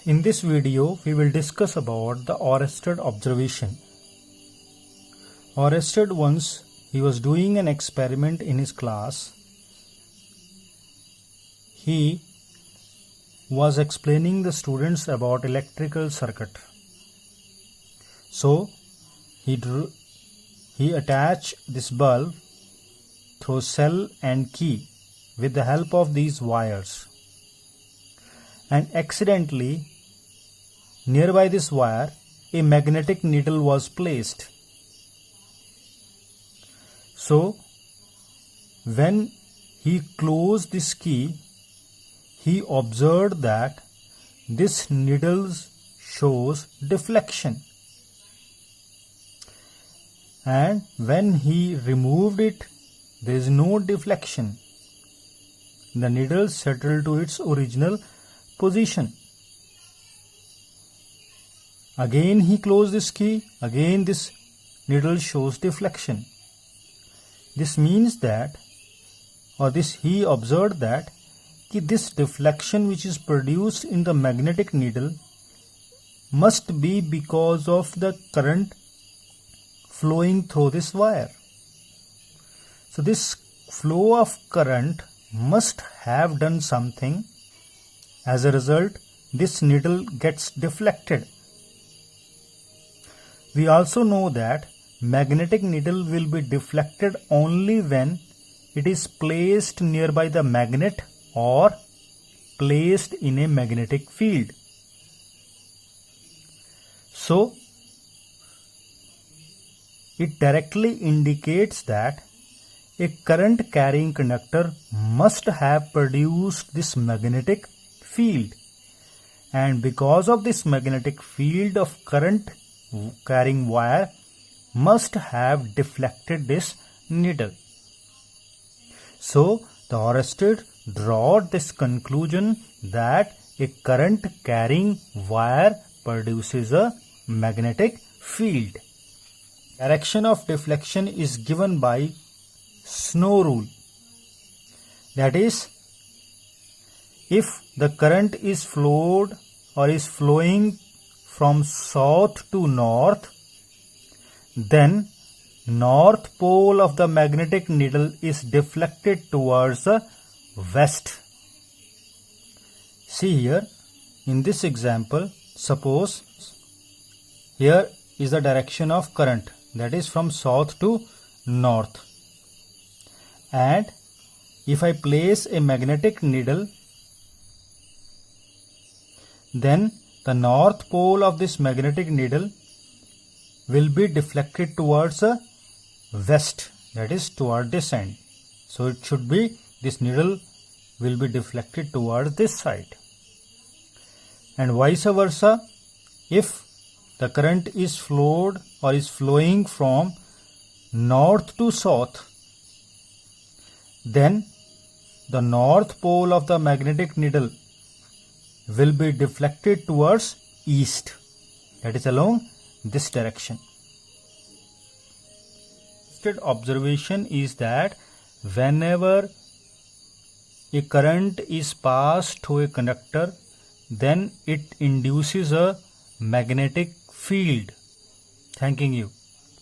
In this video, we will discuss about the Oersted observation. Oersted once he was doing an experiment in his class. He was explaining the students about electrical circuit. So he attached this bulb through cell and key with the help of these wires, and accidentally nearby this wire a magnetic needle was placed. So when he closed this key, he observed that this needle shows deflection, and when he removed it, there is no deflection. The needle settled to its original position. Again he closed this key, again this needle shows deflection. This means that, he observed that this deflection which is produced in the magnetic needle must be because of the current flowing through this wire. So this flow of current must have done something. As a result, this needle gets deflected. We also know that magnetic needle will be deflected only when it is placed nearby the magnet or placed in a magnetic field. So it directly indicates that a current carrying conductor must have produced this magnetic field, and because of this magnetic field of current carrying wire must have deflected this needle. So the Oersted drew this conclusion that a current carrying wire produces a magnetic field. Direction of deflection is given by Snow rule. That is, if the current is flowing from south to north, then north pole of the magnetic needle is deflected towards the west. See here, in this example, suppose here is the direction of current, that is from south to north. And if I place a magnetic needle, then the north pole of this magnetic needle will be deflected towards the west, that is toward this end. So it should be, this needle will be deflected towards this side. And vice versa, if the current is flowing from north to south, then the north pole of the magnetic needle will be deflected towards east, that is along this direction. Oersted observation is that whenever a current is passed through a conductor, then it induces a magnetic field. Thanking you.